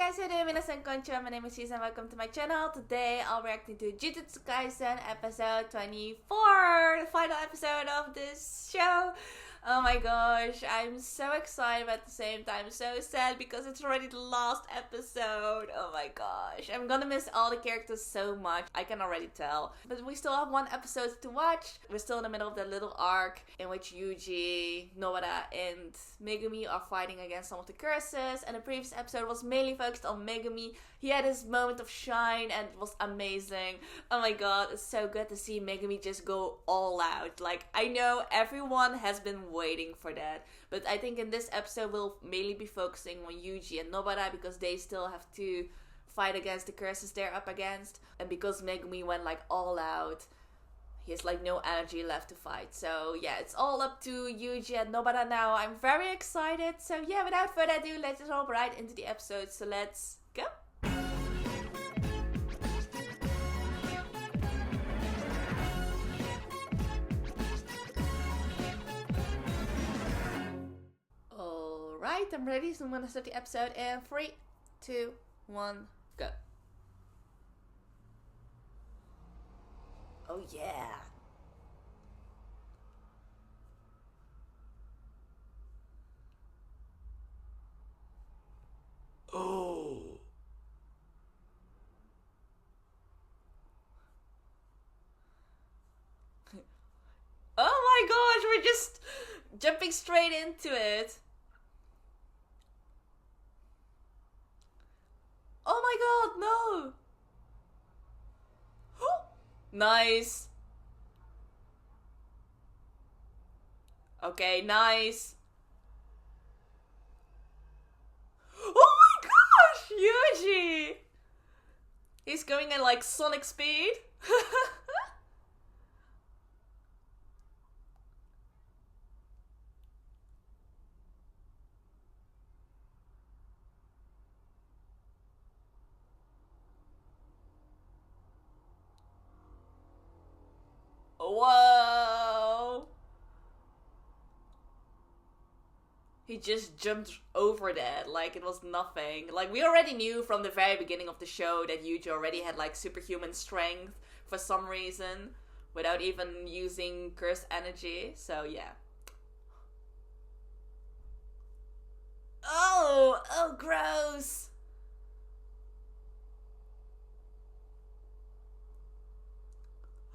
guys, how are you doing? Minasan konnichiwa, my name is Susan, welcome to my channel. Today I'll be reacting to Jujutsu Kaisen episode 24, the final episode of this show. Oh my gosh, I'm so excited but at the same time so sad because it's already the last episode. Oh my gosh, I'm gonna miss all the characters so much, I can already tell. But we still have one episode to watch. We're still in the middle of that little arc in which Yuji, NOBARA and Megumi are fighting against some of the curses, and the previous episode was mainly focused on Megumi. He had his moment of shine and it was amazing. Oh my god, it's so good to see Megumi just go all out. Like, I know everyone has been waiting for that, but I think in this episode we'll mainly be focusing on Yuji and NOBARA because they still have to fight against the curses they're up against, and because Megumi went like all out, he has like no energy left to fight. So yeah, it's all up to Yuji and NOBARA now. I'm very excited. So yeah, without further ado, let's just hop right into the episode. So let's go. Alright, I'm ready. So I'm gonna start the episode in 3, 2, 1, go. Oh yeah. Oh. Oh my gosh, we're just jumping straight into it. Oh my god, no! Nice. Okay, nice. Oh my gosh, Yuji! He's going at like sonic speed. Whoa! He just jumped over that like it was nothing. Like, we already knew from the very beginning of the show that Yuji already had like superhuman strength for some reason without even using cursed energy. So yeah. Oh, gross.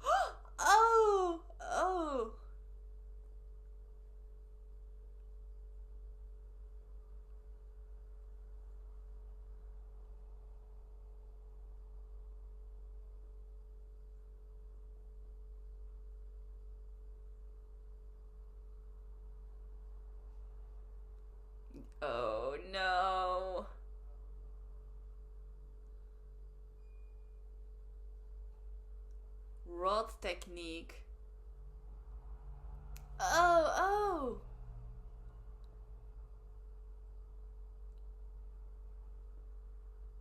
Oh. Oh no. Rod technique. Oh.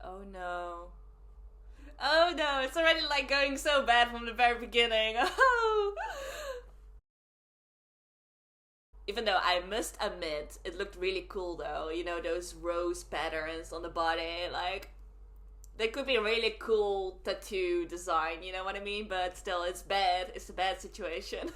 Oh no. Oh no, it's already like going so bad from the very beginning. Oh. Even though I must admit, it looked really cool though. You know, those rose patterns on the body, like, they could be a really cool tattoo design, you know what I mean? But still, it's bad. It's a bad situation.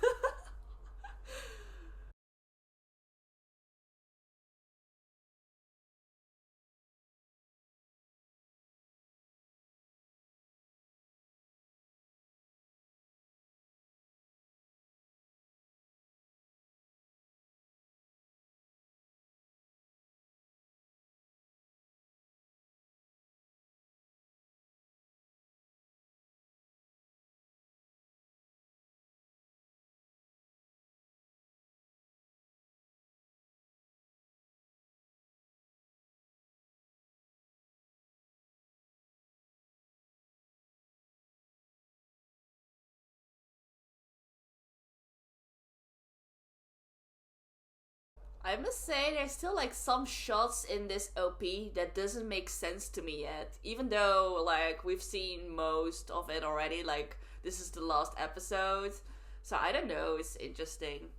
I must say, there's still like some shots in this OP that doesn't make sense to me yet. Even though like we've seen most of it already, like this is the last episode. So I don't know, it's interesting.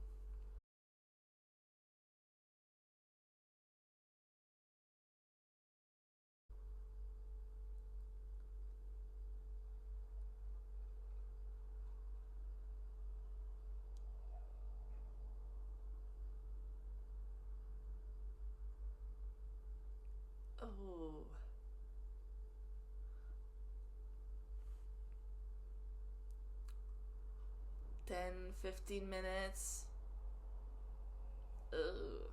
10, 15 minutes. Ugh.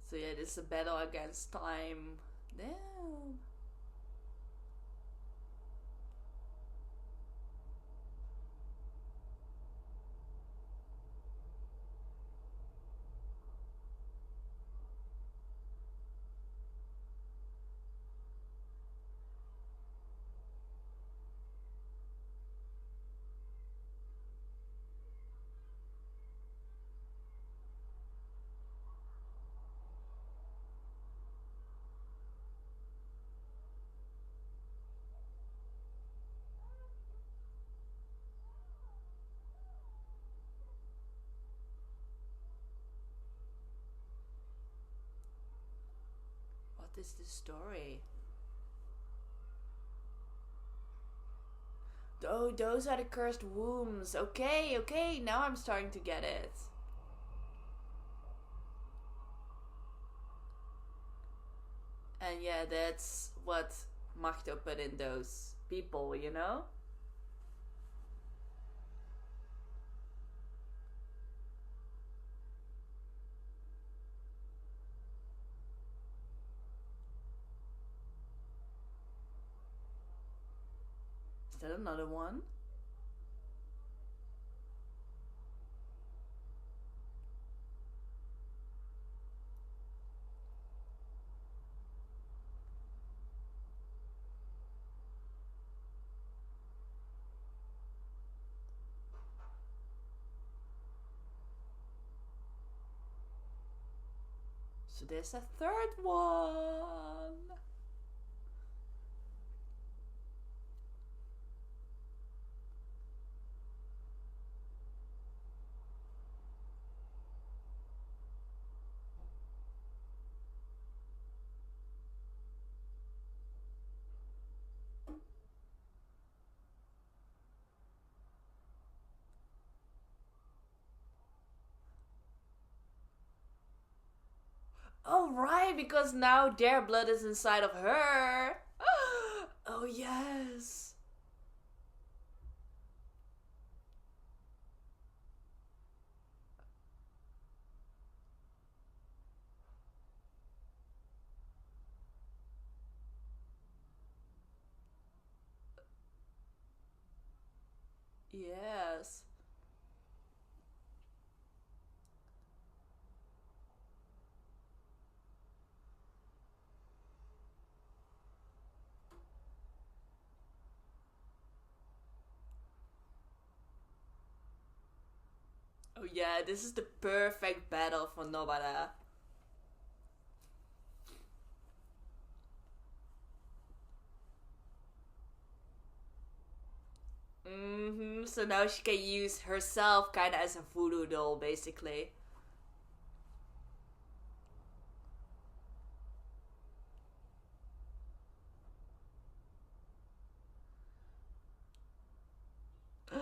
So yeah, this is a battle against time. Damn. What is the story? Oh, those are the cursed wombs. Okay, okay, now I'm starting to get it. And yeah, that's what Mahto put in those people, you know? Is that another one? So there's a third one. Oh, right, because now their blood is inside of her. Oh, yes. Yes. Oh yeah, this is the perfect battle for Nobara. So now she can use herself kind of as a voodoo doll, basically. I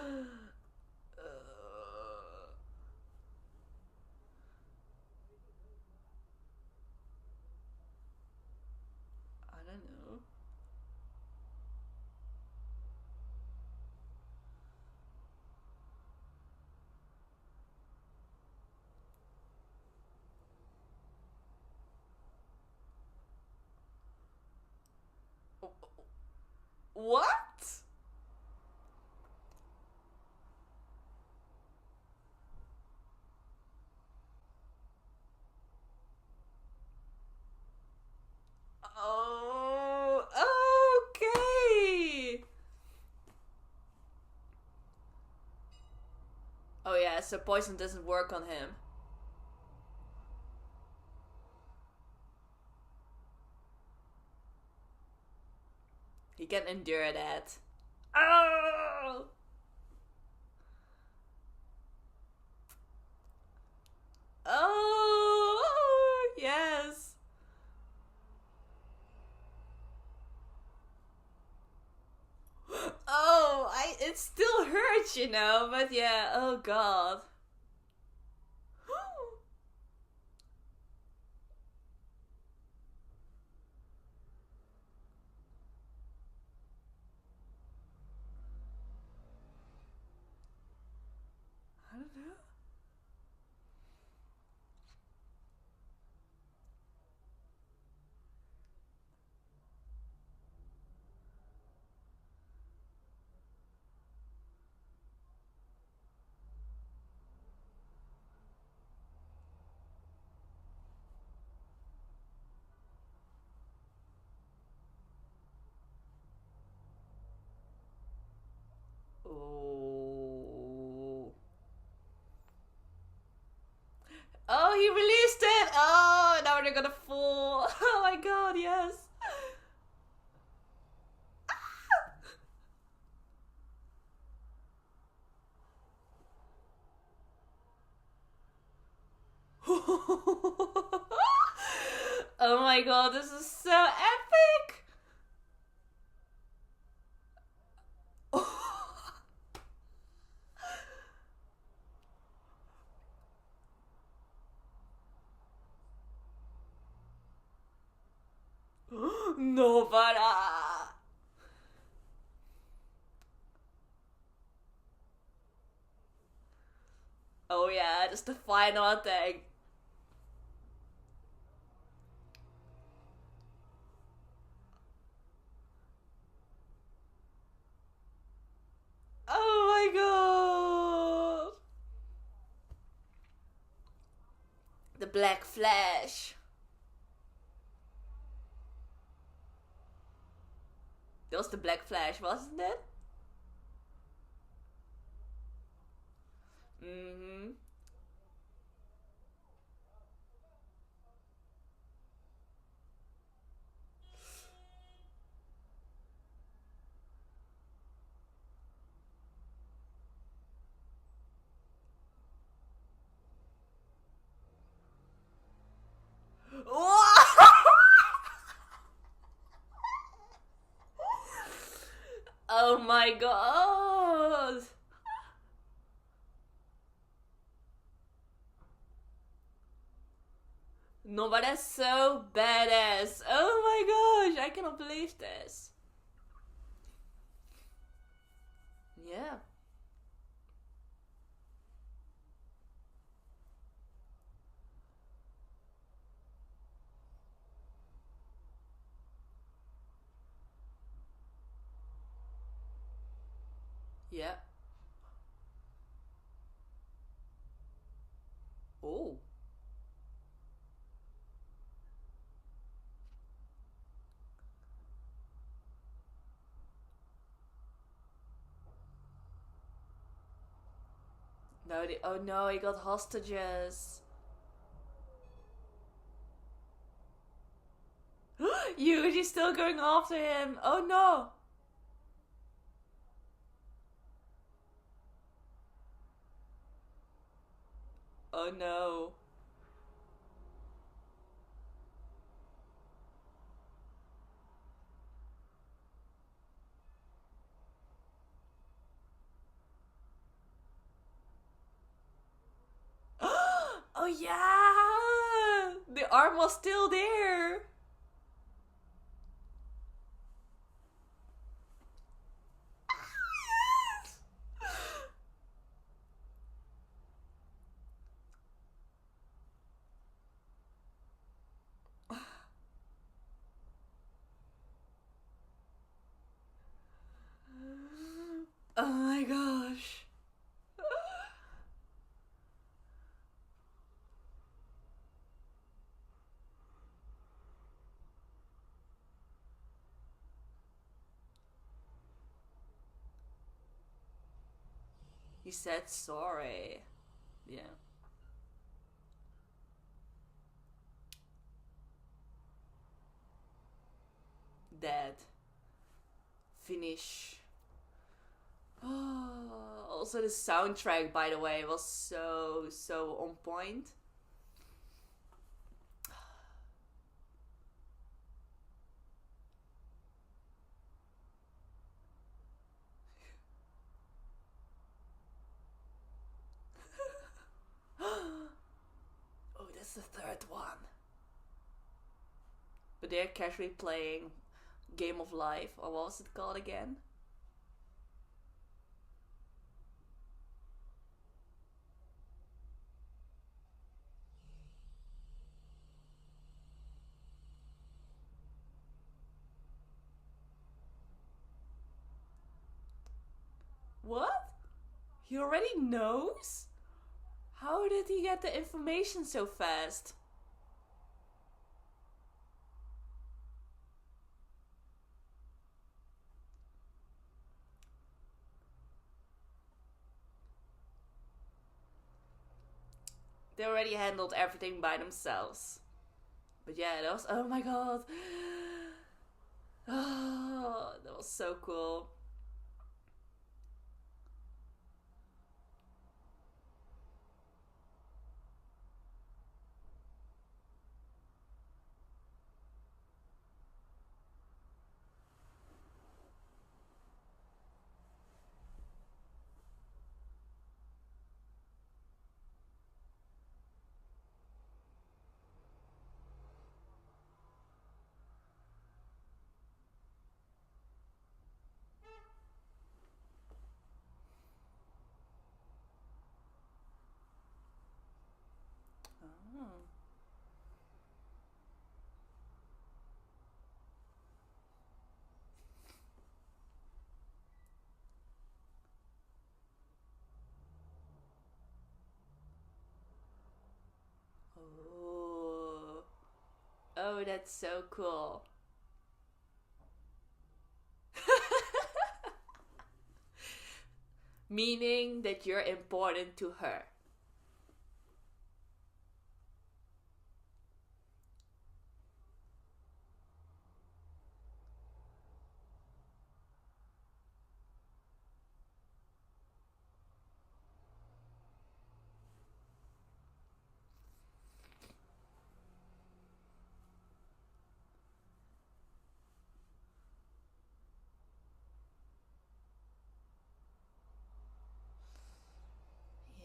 don't know. What? Oh, okay. Oh yeah, so poison doesn't work on him. He can endure that. Oh! Oh! Yes! much, you know, but yeah, oh god. I don't know. Oh. Oh, he released it! Oh, now they're gonna fall. Oh my god, yes. Oh my god, this is so epic! NOBARA! Oh yeah, just the final thing. Oh my god! The Black Flash. That was the Black Flash, wasn't it? Mm-hmm. Oh my god! No, but that's so badass. Oh my gosh, I cannot believe this. Yeah. Yeah. Oh. No, oh no, he got hostages. Yuji's still going after him. Oh no. Oh no. Oh yeah! The arm was still there. Oh my gosh. He said sorry. Yeah. Dead. Finish. Oh, also the soundtrack, by the way, was so on point. It's the third one. But they're casually playing Game of Life, or what was it called again? What? He already knows? How did he get the information so fast? They already handled everything by themselves. But yeah, that was, oh my god. Oh, that was so cool. Oh. Oh. Oh, that's so cool. Meaning that you're important to her. Yeah.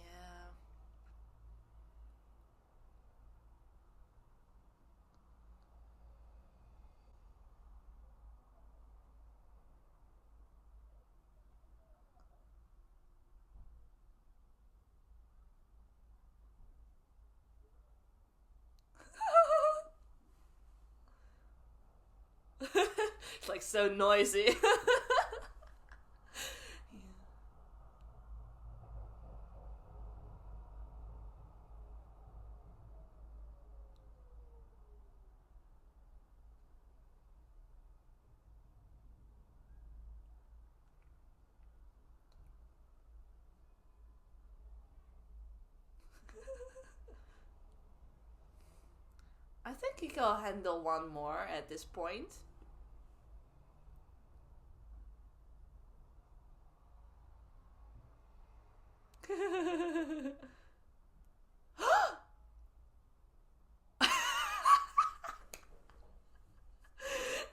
It's like so noisy. I think he can handle one more at this point.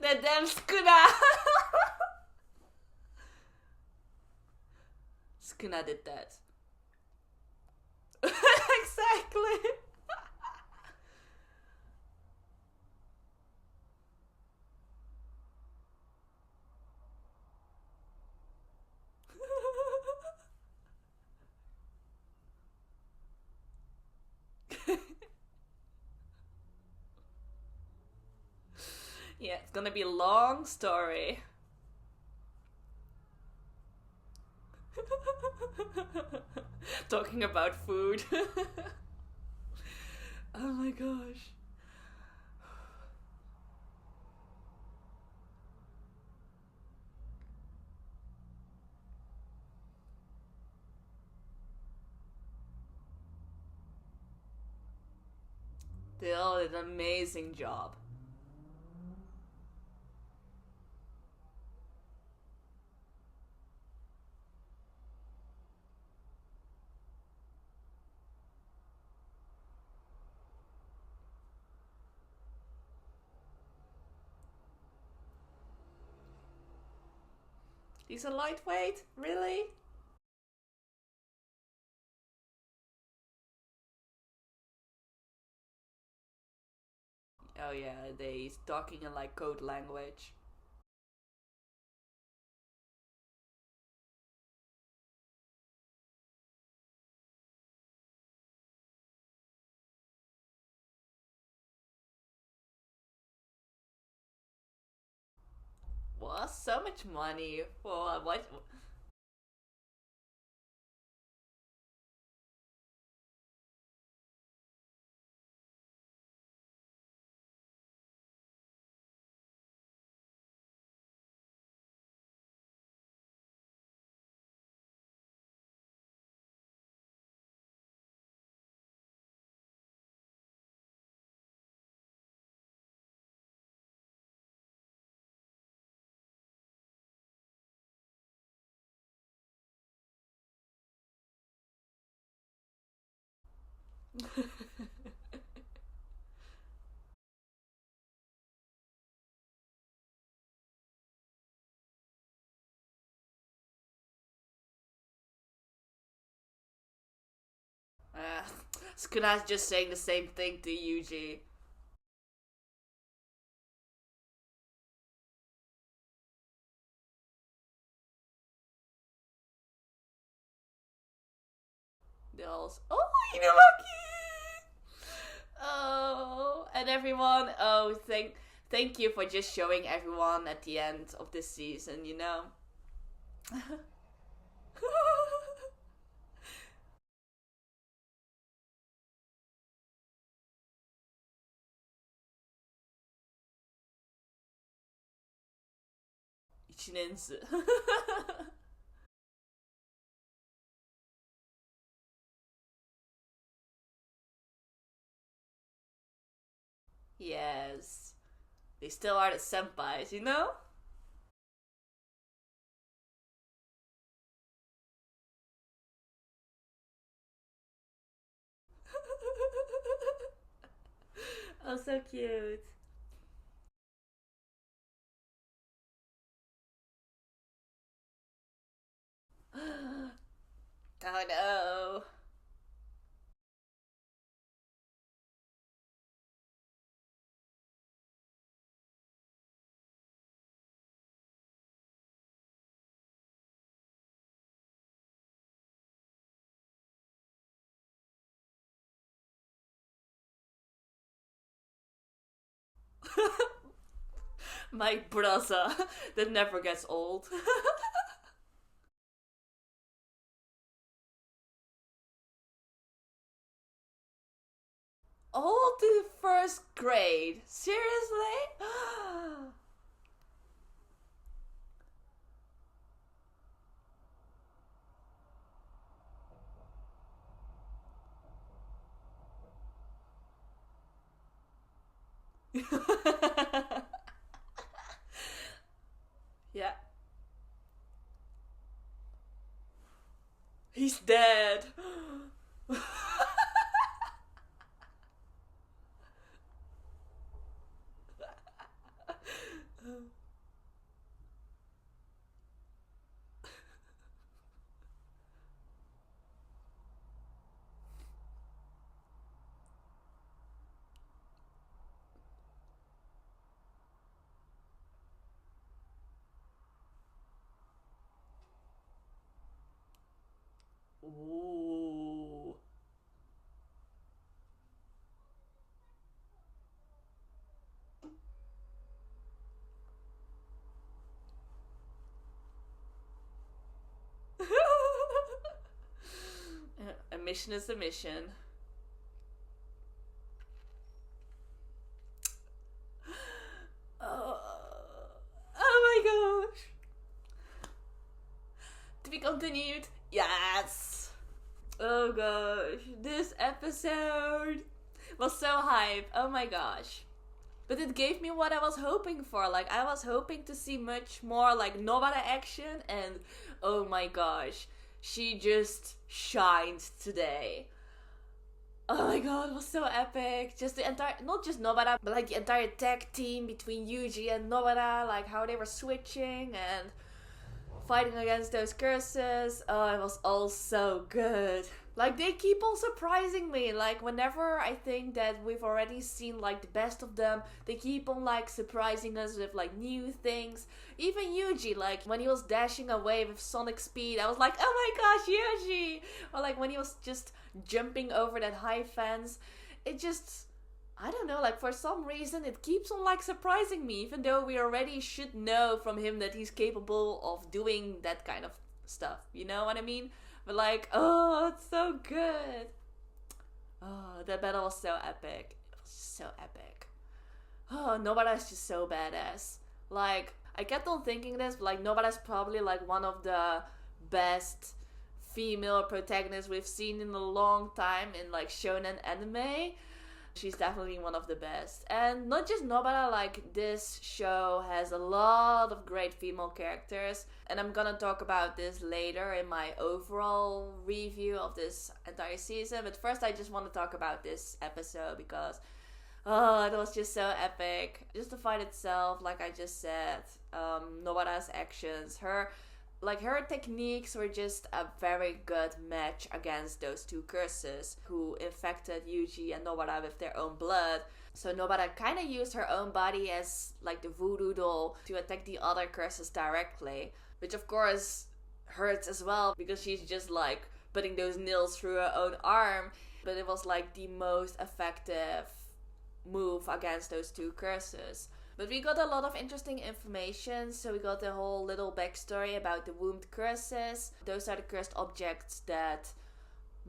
That damn Skuna! Skuna did that. Exactly! Yeah, it's gonna be a long story. Talking about food. Oh my gosh. They all did an amazing job. He's a lightweight? Really? Oh yeah, they talking in like code language. What? So much money for what? uh, Skuna's just saying the same thing to Yuji. They all, oh, Inumaki! Oh, and everyone, oh, thank you for just showing everyone at the end of this season, you know? Ichinensu. Yes. They still are the senpais, you know? Oh, so cute. Oh no. My brother that never gets old. All to first grade. Seriously? Yeah. He's dead. Ooh. A mission is a mission. Oh, oh my gosh. To be continued? Yes. Oh gosh. This episode was so hype. Oh my gosh. But it gave me what I was hoping for. Like, I was hoping to see much more, like, NOBARA action. And, oh my gosh. She just shined today. Oh my god, it was so epic. Just the entire, not just NOBARA, but like the entire tag team between Yuji and NOBARA. Like, how they were switching and fighting against those curses. Oh, it was all so good. Like, they keep on surprising me. Like, whenever I think that we've already seen, like, the best of them, they keep on, like, surprising us with, like, new things. Even Yuji, like, when he was dashing away with sonic speed, I was like, oh my gosh, Yuji! Or, like, when he was just jumping over that high fence, it just... I don't know, like, for some reason, it keeps on, like, surprising me, even though we already should know from him that he's capable of doing that kind of stuff. You know what I mean? But like, oh, it's so good. Oh, that battle was so epic. It was so epic. Oh, Nobara is just so badass. Like, I kept on thinking this, but like, Nobara is probably like one of the best female protagonists we've seen in a long time in like shonen anime. She's definitely one of the best. And not just Nobara, like, this show has a lot of great female characters. And I'm gonna talk about this later in my overall review of this entire season. But first I just want to talk about this episode because, oh, it was just so epic. Just the fight itself, like I just said, Nobara's actions, her techniques were just a very good match against those two curses who infected Yuji and Nobara with their own blood. So Nobara kind of used her own body as like the voodoo doll to attack the other curses directly, which of course hurts as well because she's just like putting those nails through her own arm. But it was like the most effective move against those two curses. But we got a lot of interesting information, so we got the whole little backstory about the wombed curses. Those are the cursed objects that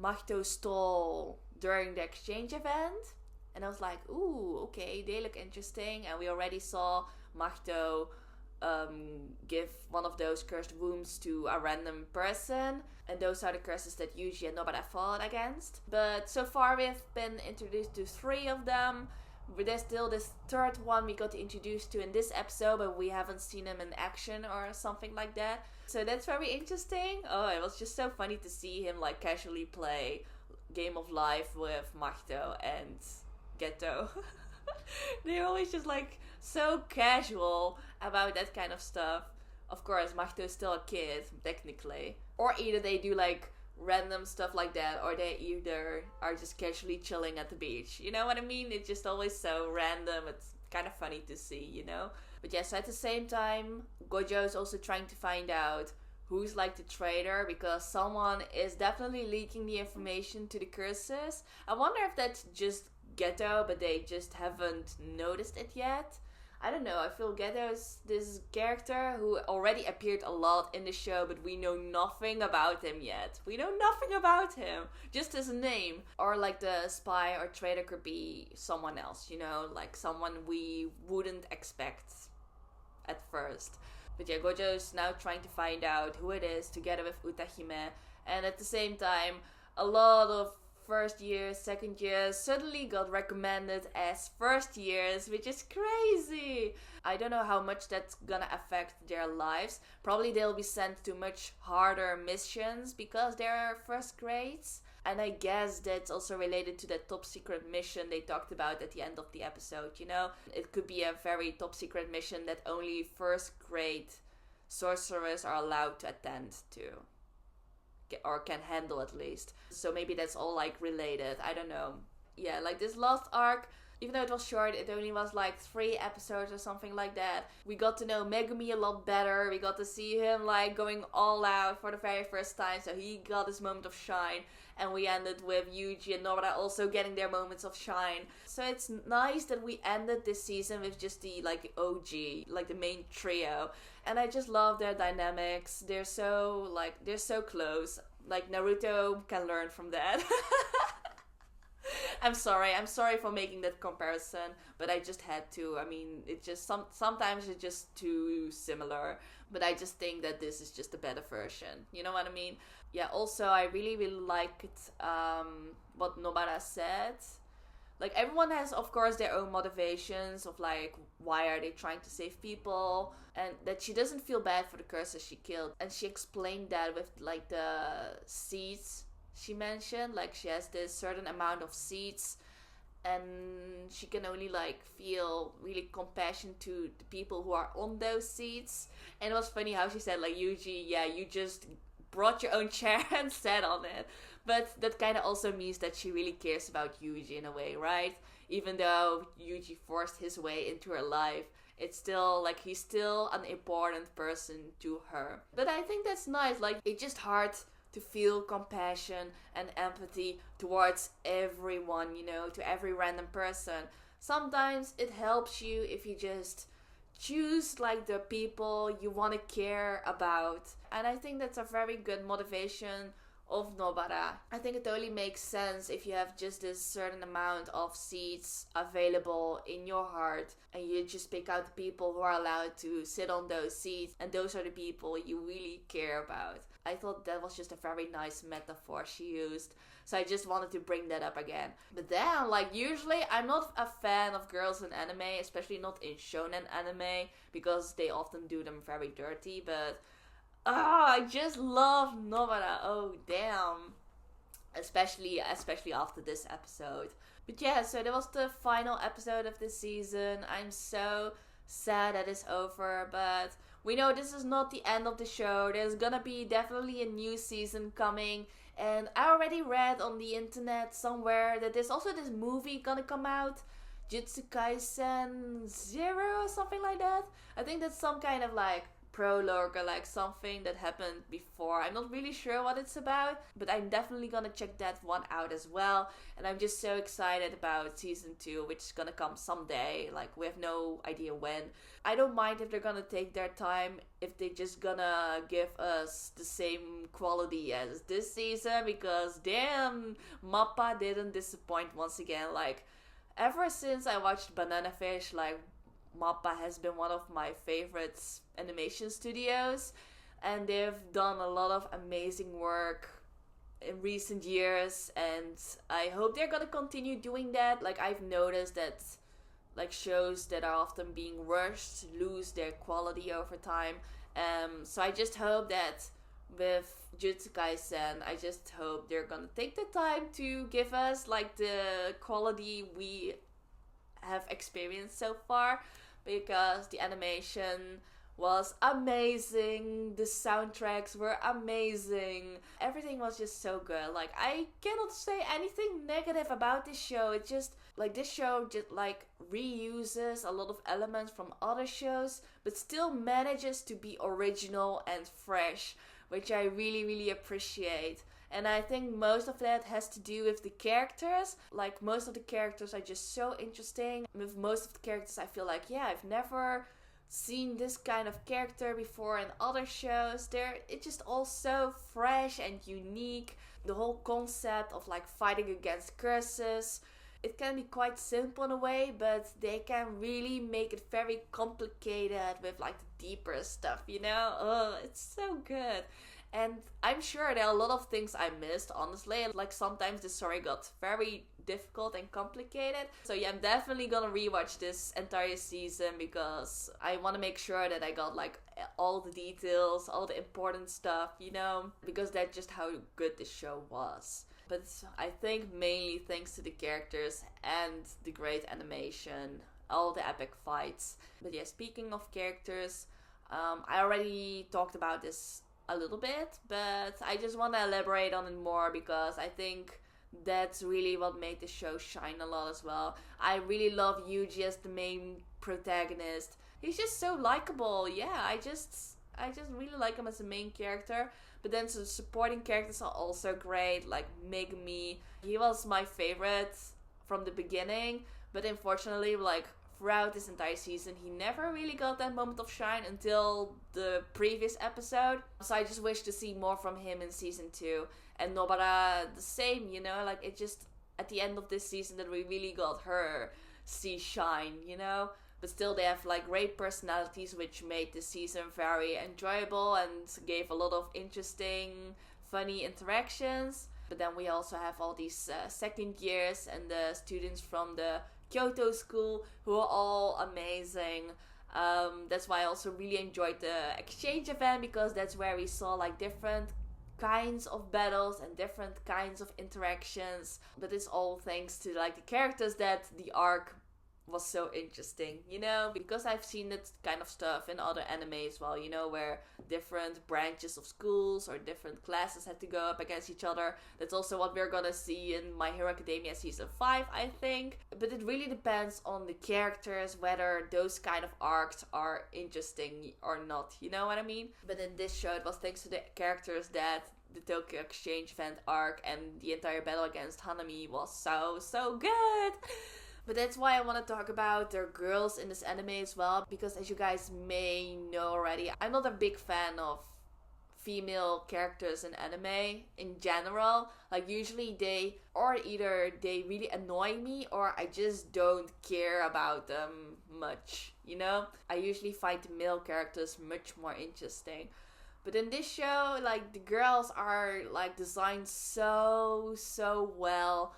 Mahito stole during the exchange event. And I was like, ooh, okay, they look interesting. And we already saw Mahito give one of those cursed wombs to a random person. And those are the curses that Yuji and Nobara fought against. But so far we've been introduced to 3 of them. But there's still this third one we got introduced to in this episode, but we haven't seen him in action or something like that. So that's very interesting. Oh, it was just so funny to see him like casually play Game of Life with Mahito and Geto. They're always just like so casual about that kind of stuff. Of course, Mahito is still a kid, technically. Or either they do like random stuff like that, or they either are just casually chilling at the beach. You know what I mean? It's just always so random. It's kind of funny to see, you know? But yes, at the same time, Gojo is also trying to find out who's like the traitor, because someone is definitely leaking the information to the curses. I wonder if that's just Geto, but they just haven't noticed it yet. I don't know, I feel Geto is this character who already appeared a lot in the show, but we know nothing about him yet. We know nothing about him, just his name. Or like the spy or traitor could be someone else, you know, like someone we wouldn't expect at first. But yeah, Gojo is now trying to find out who it is together with Utahime. And at the same time, a lot of first years, second years suddenly got recommended as first years, which is crazy. I don't know how much that's gonna affect their lives. Probably they'll be sent to much harder missions because they're first grades. And I guess that's also related to that top secret mission they talked about at the end of the episode, you know? It could be a very top secret mission that only first grade sorcerers are allowed to attend to. Or can handle at least. So maybe that's all like related. I don't know. Yeah, like this last arc, even though it was short, it only was like 3 episodes or something like that. We got to know Megumi a lot better. We got to see him like going all out for the very first time. So he got his moment of shine. And we ended with Yuji and Nobara also getting their moments of shine. So it's nice that we ended this season with just the like OG, like the main trio. And I just love their dynamics. They're so close. Like Naruto can learn from that. I'm sorry for making that comparison, but I just had to. I mean, it just sometimes it's just too similar, but I just think that this is just a better version. You know what I mean? Yeah, also I really liked what Nobara said. Like, everyone has, of course, their own motivations of, like, why are they trying to save people, and that she doesn't feel bad for the curses she killed. And she explained that with, like, the seeds she mentioned. Like, she has this certain amount of seeds, and she can only, like, feel really compassion to the people who are on those seeds. And it was funny how she said, like, Yuji, yeah, you just brought your own chair and sat on it. But that kind of also means that she really cares about Yuji in a way, right? Even though Yuji forced his way into her life, it's still like he's still an important person to her. But I think that's nice. Like, it's just hard to feel compassion and empathy towards everyone, you know, to every random person. Sometimes it helps you if you just choose like the people you want to care about. And I think that's a very good motivation of Nobara. I think it totally makes sense if you have just this certain amount of seats available in your heart and you just pick out the people who are allowed to sit on those seats, and those are the people you really care about. I thought that was just a very nice metaphor she used, so I just wanted to bring that up again. But then, like, usually I'm not a fan of girls in anime, especially not in shonen anime, because they often do them very dirty, but I just love Nobara. Oh, damn. Especially after this episode. But yeah, so that was the final episode of this season. I'm so sad that it's over, but we know this is not the end of the show. There's gonna be definitely a new season coming. And I already read on the internet somewhere that there's also this movie gonna come out. Jujutsu Kaisen 0 or something like that. I think that's some kind of like prologue or like something that happened before. I'm not really sure what it's about, but I'm definitely gonna check that one out as well. And I'm just so excited about season 2, which is gonna come someday. Like, we have no idea when. I don't mind if they're gonna take their time, if they just gonna give us the same quality as this season, because damn, Mappa didn't disappoint once again. Like, ever since I watched Banana Fish, like, Mappa has been one of my favorite animation studios, and they've done a lot of amazing work in recent years, and I hope they're gonna continue doing that. Like, I've noticed that like shows that are often being rushed lose their quality over time, so I just hope that with Jujutsu Kaisen, I just hope they're gonna take the time to give us like the quality we have experienced so far, because the animation was amazing, the soundtracks were amazing, everything was just so good. Like, I cannot say anything negative about this show. It's just like this show just like reuses a lot of elements from other shows, but still manages to be original and fresh, which I really appreciate. And I think most of that has to do with the characters. Like, most of the characters are just so interesting. With most of the characters, I feel like, yeah, I've never seen this kind of character before in other shows. It's just all so fresh and unique. The whole concept of like fighting against curses, it can be quite simple in a way, but they can really make it very complicated with like the deeper stuff, you know? Oh, it's so good. And I'm sure there are a lot of things I missed, honestly. Like, sometimes the story got very difficult and complicated. So yeah, I'm definitely gonna rewatch this entire season, because I want to make sure that I got like all the details, all the important stuff, you know? Because that's just how good the show was. But I think mainly thanks to the characters and the great animation, all the epic fights. But yeah, speaking of characters, I already talked about this a little bit, but I just want to elaborate on it more, because I think that's really what made the show shine a lot as well. I really love Yuji as the main protagonist. He's just so likable. Yeah, I just really like him as the main character. But then the supporting characters are also great, like Megumi. He was my favorite from the beginning, but unfortunately, like, throughout this entire season, he never really got that moment of shine until the previous episode. So I just wish to see more from him in season 2. And Nobara, the same, you know? Like, it just, at the end of this season, that we really got her see shine, you know? But still, they have, like, great personalities, which made the season very enjoyable and gave a lot of interesting, funny interactions. But then we also have all these second years and the students from the Kyoto school who are all amazing. That's why I also really enjoyed the exchange event, because that's where we saw like different kinds of battles and different kinds of interactions. But it's all thanks to like the characters that the arc was so interesting, you know, because I've seen that kind of stuff in other anime as well, you know, where different branches of schools or different classes had to go up against each other. That's also what we're gonna see in My Hero Academia season 5, I think. But it really depends on the characters, whether those kind of arcs are interesting or not, you know what I mean? But in this show, it was thanks to the characters that the Tokyo Exchange event arc and the entire battle against Hanami was so good. But that's why I want to talk about the girls in this anime as well, because as you guys may know already, I'm not a big fan of female characters in anime in general. Like, usually they really annoy me, or I just don't care about them much, you know? I usually find the male characters much more interesting. But in this show, like, the girls are like designed so well.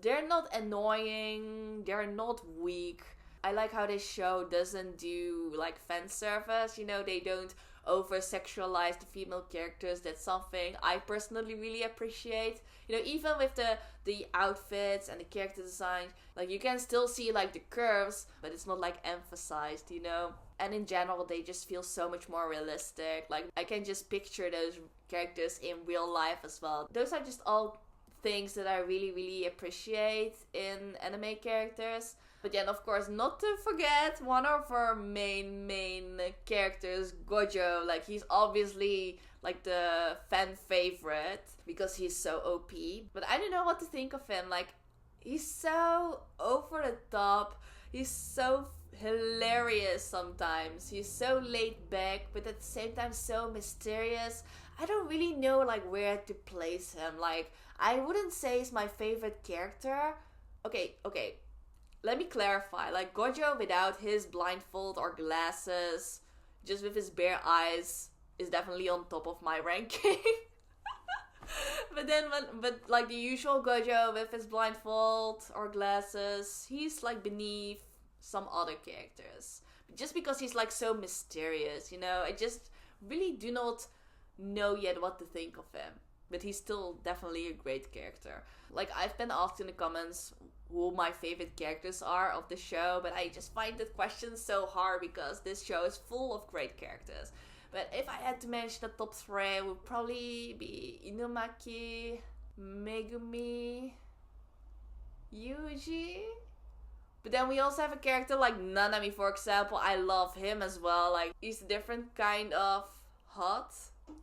They're not annoying, they're not weak. I like how this show doesn't do like fan service, you know, they don't over-sexualize the female characters. That's something I personally really appreciate. You know, even with the outfits and the character design, like, you can still see like the curves, but it's not like emphasized, you know. And in general, they just feel so much more realistic. Like, I can just picture those characters in real life as well. Those are just all things that I really appreciate in anime characters. But yeah, and of course, not to forget one of our main characters, Gojo. Like, he's obviously like the fan favorite because he's so OP. But I don't know what to think of him. Like, he's so over the top. He's so hilarious sometimes. He's so laid back, but at the same time so mysterious. I don't really know like where to place him. Like, I wouldn't say he's my favorite character. Okay. Let me clarify. Like, Gojo without his blindfold or glasses, just with his bare eyes, is definitely on top of my ranking. But like the usual Gojo with his blindfold or glasses, he's like beneath some other characters. Just because he's like so mysterious, you know? I just really do not know yet what to think of him. But he's still definitely a great character. Like, I've been asked in the comments who my favorite characters are of the show, but I just find that question so hard because this show is full of great characters. But if I had to mention the top 3, it would probably be Inumaki, Megumi, Yuji. But then we also have a character like Nanami, for example. I love him as well. Like, he's a different kind of hot.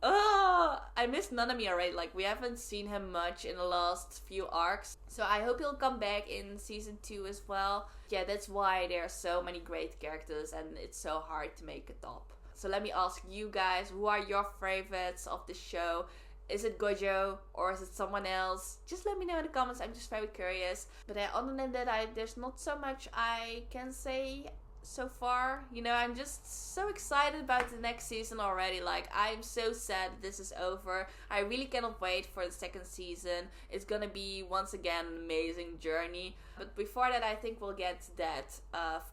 Oh, I miss Nanami already. Like, we haven't seen him much in the last few arcs. So I hope he'll come back in season 2 as well. Yeah, that's why there are so many great characters and it's so hard to make a top. So let me ask you guys, who are your favorites of the show? Is it Gojo or is it someone else? Just let me know in the comments. I'm just very curious. But other than that, there's not so much I can say so far. You know, I'm just so excited about the next season already. Like, I'm so sad this is over. I really cannot wait for the second season. It's gonna be once again an amazing journey. But before that, I think we'll get that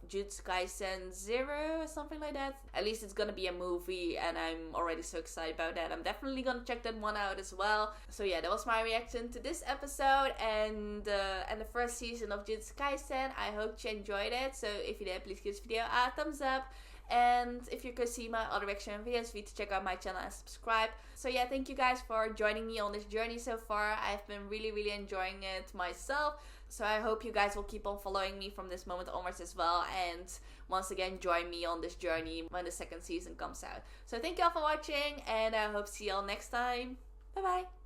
Jujutsu Kaisen 0 or something like that. At least it's gonna be a movie and I'm already so excited about that. I'm definitely gonna check that one out as well. So yeah, that was my reaction to this episode and the first season of Jujutsu Kaisen. I hope you enjoyed it. So if you did, please give this video a thumbs up. And if you could see my other reaction videos, feel free to check out my channel and subscribe. So yeah, thank you guys for joining me on this journey so far. I've been really enjoying it myself. So I hope you guys will keep on following me from this moment onwards as well. And once again, join me on this journey when the second season comes out. So thank you all for watching and I hope to see you all next time. Bye bye.